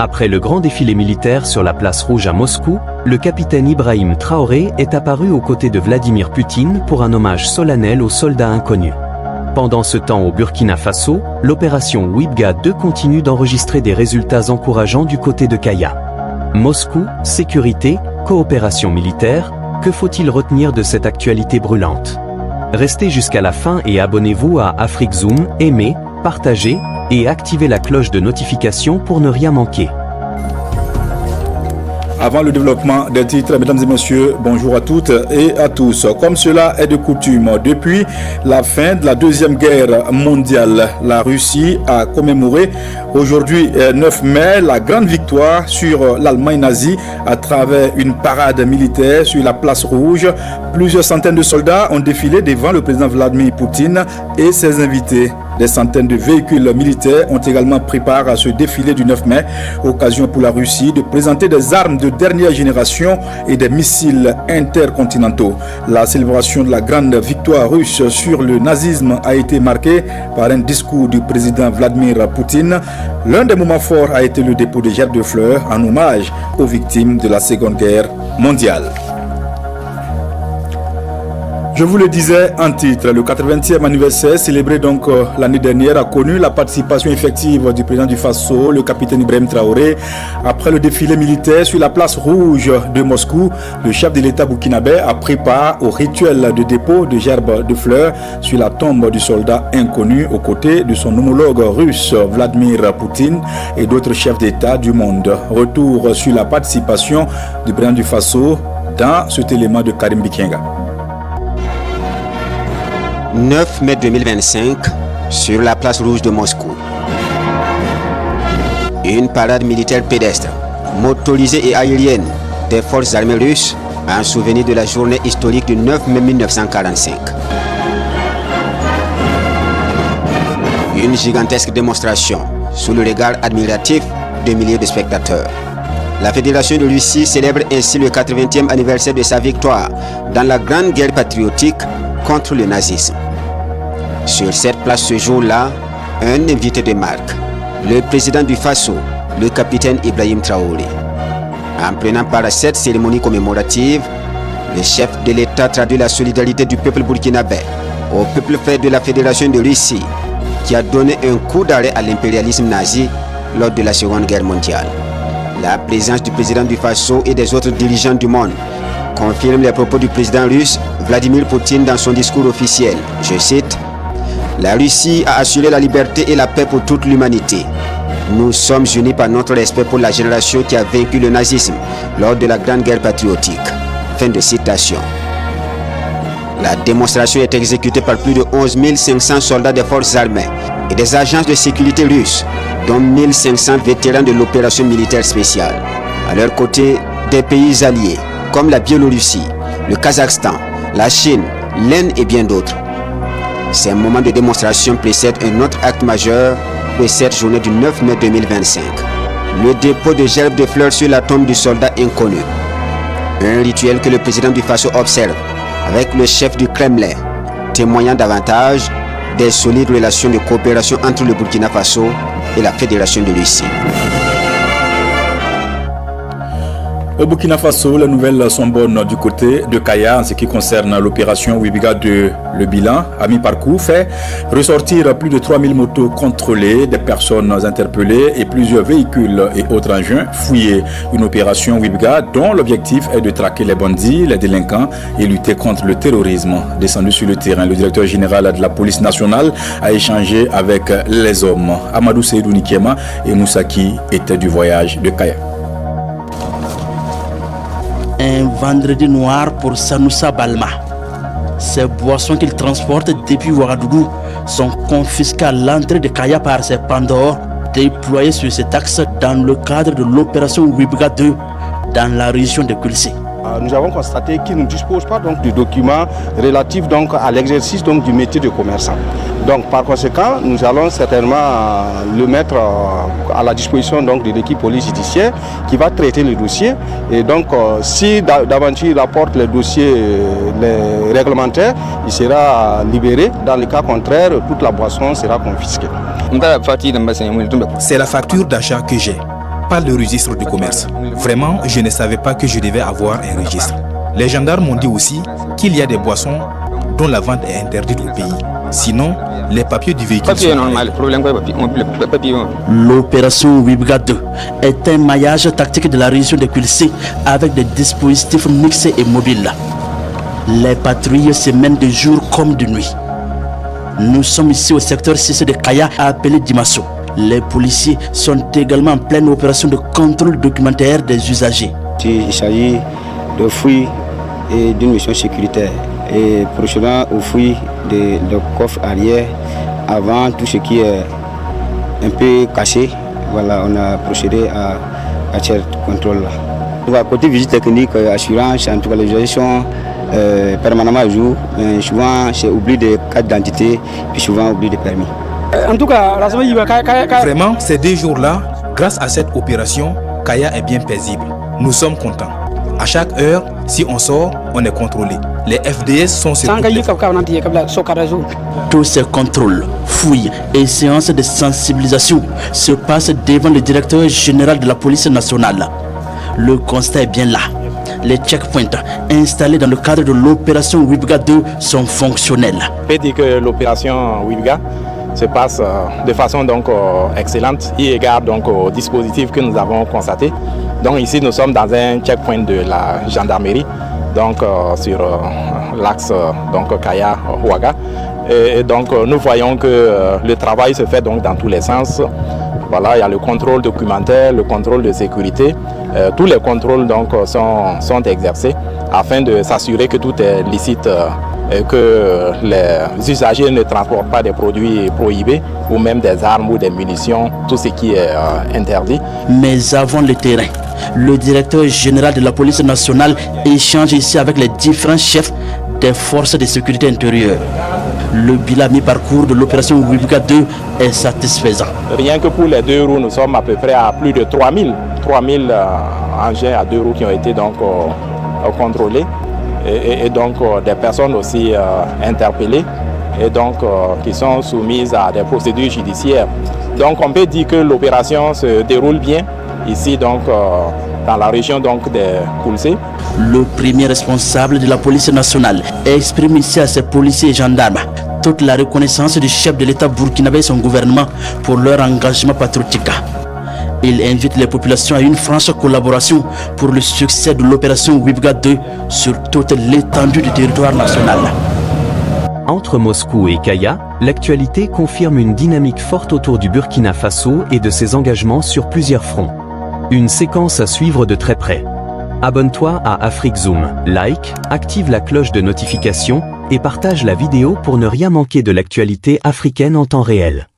Après le grand défilé militaire sur la place rouge à Moscou, le capitaine Ibrahim Traoré est apparu aux côtés de Vladimir Poutine pour un hommage solennel aux soldats inconnus. Pendant ce temps au Burkina Faso, l'opération Ouibga 2 continue d'enregistrer des résultats encourageants du côté de Kaya. Moscou, sécurité, coopération militaire, que faut-il retenir de cette actualité brûlante? Restez jusqu'à la fin et abonnez-vous à Afrique Zoom, aimez, partagez et activez la cloche de notification pour ne rien manquer. Avant le développement des titres, mesdames et messieurs, bonjour à toutes et à tous. Comme cela est de coutume, depuis la fin de la Deuxième Guerre mondiale, la Russie a commémoré aujourd'hui 9 mai la grande victoire sur l'Allemagne nazie à travers une parade militaire sur la place rouge. Plusieurs centaines de soldats ont défilé devant le président Vladimir Poutine et ses invités. Des centaines de véhicules militaires ont également pris part à ce défilé du 9 mai, occasion pour la Russie de présenter des armes de dernière génération et des missiles intercontinentaux. La célébration de la grande victoire russe sur le nazisme a été marquée par un discours du président Vladimir Poutine. L'un des moments forts a été le dépôt de gerbes de fleurs en hommage aux victimes de la Seconde Guerre mondiale. Je vous le disais en titre, le 80e anniversaire célébré donc l'année dernière a connu la participation effective du président du Faso, le capitaine Ibrahim Traoré. Après le défilé militaire sur la place rouge de Moscou, le chef de l'État burkinabé a pris part au rituel de dépôt de gerbes de fleurs sur la tombe du soldat inconnu aux côtés de son homologue russe Vladimir Poutine et d'autres chefs d'État du monde. Retour sur la participation du président du Faso dans cet élément de Karim Bikenga. 9 mai 2025, sur la place rouge de Moscou. Une parade militaire pédestre, motorisée et aérienne des forces armées russes en souvenir de la journée historique du 9 mai 1945. Une gigantesque démonstration sous le regard admiratif de milliers de spectateurs. La Fédération de Russie célèbre ainsi le 80e anniversaire de sa victoire dans la grande guerre patriotique contre le nazisme. Sur cette place ce jour-là, un invité de marque, le président du Faso, le capitaine Ibrahim Traoré. En prenant part à cette cérémonie commémorative, le chef de l'État traduit la solidarité du peuple burkinabé au peuple frère de la Fédération de Russie, qui a donné un coup d'arrêt à l'impérialisme nazi lors de la Seconde Guerre mondiale. La présence du président du Faso et des autres dirigeants du monde confirme les propos du président russe Vladimir Poutine dans son discours officiel. Je cite: « La Russie a assuré la liberté et la paix pour toute l'humanité. Nous sommes unis par notre respect pour la génération qui a vaincu le nazisme lors de la Grande Guerre patriotique. » Fin de citation. La démonstration est exécutée par plus de 11 500 soldats des forces armées et des agences de sécurité russes, dont 1500 vétérans de l'opération militaire spéciale. À leur côté, des pays alliés comme la Biélorussie, le Kazakhstan, la Chine, l'Inde et bien d'autres. Ces moments de démonstration précèdent un autre acte majeur de cette journée du 9 mai 2025, le dépôt de gerbes de fleurs sur la tombe du soldat inconnu. Un rituel que le président du Faso observe avec le chef du Kremlin, témoignant davantage des solides relations de coopération entre le Burkina Faso et la Fédération de Russie. Au Burkina Faso, les nouvelles sont bonnes du côté de Kaya en ce qui concerne l'opération Ouibga 2. Le bilan, à mi-parcours, fait ressortir plus de 3000 motos contrôlées, des personnes interpellées et plusieurs véhicules et autres engins fouillés. Une opération Ouibga dont l'objectif est de traquer les bandits, les délinquants et lutter contre le terrorisme. Descendu sur le terrain, le directeur général de la police nationale a échangé avec les hommes. Amadou Seydou Nikiema et Moussaki étaient du voyage de Kaya. Un vendredi noir pour Sanoussa Balma. Ces boissons qu'il transporte depuis Ouagadougou sont confisquées à l'entrée de Kaya par ses pandores déployés sur cet axe dans le cadre de l'opération Ouibga 2 dans la région de Kulsi. Nous avons constaté qu'ils ne disposent pas donc de documents relatifs donc à l'exercice donc du métier de commerçant. Donc par conséquent, nous allons certainement le mettre à la disposition donc de l'équipe police judiciaire qui va traiter le dossier. Et donc si d'aventure il apporte les dossiers les réglementaires, il sera libéré. Dans le cas contraire, toute la boisson sera confisquée. C'est la facture d'achat que j'ai. pas le registre du commerce. Vraiment, je ne savais pas que je devais avoir un registre. Les gendarmes m'ont dit aussi qu'il y a des boissons dont la vente est interdite au pays. Sinon, les papiers du véhicule sont normal. L'opération Wibga 2 est un maillage tactique de la région de Kulsé avec des dispositifs mixés et mobiles. Les patrouilles se mènent de jour comme de nuit. Nous sommes ici au secteur 6 de Kaya, appelé Dimasso. Les policiers sont également en pleine opération de contrôle documentaire des usagers. Il s'agit de fouilles et d'une mission sécuritaire et procédant aux fouilles de coffre arrière avant tout ce qui est un peu caché. Voilà, on a procédé à ce contrôle-là. Côté visite technique, assurance, en tout cas les usagers sont permanemment à jour, mais souvent c'est oubli de carte d'identité, puis souvent oubli de permis. En tout cas, vraiment, ces 2 jours-là, grâce à cette opération, Kaya est bien paisible. Nous sommes contents. À chaque heure, si on sort, on est contrôlé. Les FDS sont sur Tous ces contrôles, fouilles et séances de sensibilisation se passent devant le directeur général de la police nationale. Le constat est bien là. Les checkpoints installés dans le cadre de l'opération Wibga 2 sont fonctionnels. Je peux dire que l'opération Wibga se passe de façon excellente, eu égard au dispositif que nous avons constaté. Donc ici nous sommes dans un checkpoint de la gendarmerie, sur l'axe Kaya-Ouaga. Et donc nous voyons que le travail se fait dans tous les sens. Voilà, il y a le contrôle documentaire, le contrôle de sécurité. Tous les contrôles sont exercés afin de s'assurer que tout est licite, que les usagers ne transportent pas des produits prohibés ou même des armes ou des munitions, tout ce qui est interdit. Mais avant le terrain, le directeur général de la police nationale échange ici avec les différents chefs des forces de sécurité intérieure. Le bilan mi-parcours de l'opération Wibga 2 est satisfaisant. Rien que pour les 2 roues, nous sommes à peu près à plus de 3000 engins à 2 roues qui ont été contrôlés et des personnes aussi interpellées et qui sont soumises à des procédures judiciaires. Donc on peut dire que l'opération se déroule bien ici dans la région des Kulsé. Le premier responsable de la police nationale exprime ici à ses policiers et gendarmes toute la reconnaissance du chef de l'État burkinabé et son gouvernement pour leur engagement patriotique. Il invite les populations à une franche collaboration pour le succès de l'opération Wibga 2 sur toute l'étendue du territoire national. Entre Moscou et Kaya, l'actualité confirme une dynamique forte autour du Burkina Faso et de ses engagements sur plusieurs fronts. Une séquence à suivre de très près. Abonne-toi à Afrique Zoom, like, active la cloche de notification et partage la vidéo pour ne rien manquer de l'actualité africaine en temps réel.